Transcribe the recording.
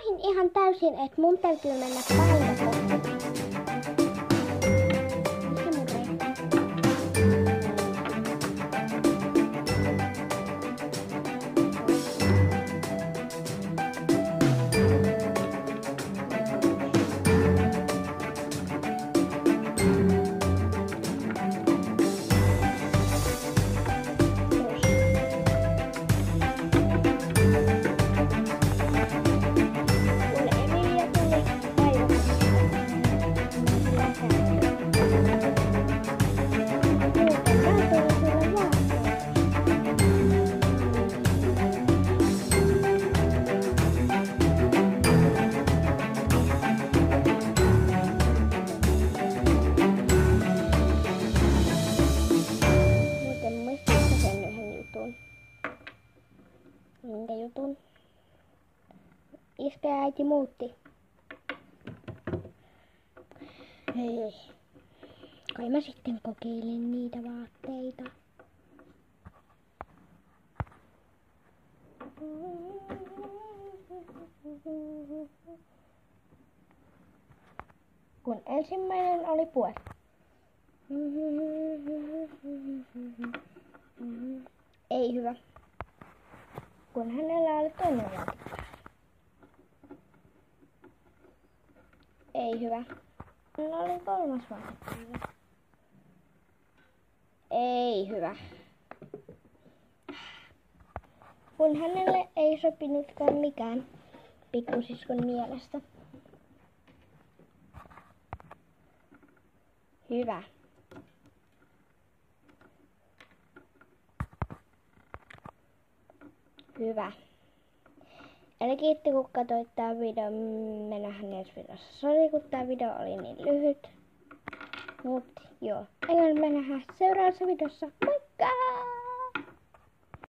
unohin ihan täysin, että mun täytyy mennä päiväkotiin. Minkä jutun? Iskä ja äiti muutti. Hei. Kai mä sitten kokeilen niitä vaatteita. Kun ensimmäinen oli puoli. Ei hyvä. Kun hänellä oli toinen laatikko. Ei hyvä. Hänellä oli kolmas laatikko. Ei hyvä. Kun hänelle ei sopinutkaan mikään pikkusiskon mielestä. Hyvä. Hyvä. Eli kiitti kun katsoit tää video. Me nähdään ensi videossa. Sori kun tää video oli niin lyhyt. Mut joo. Eikä me nähdään seuraavassa videossa. Moikka!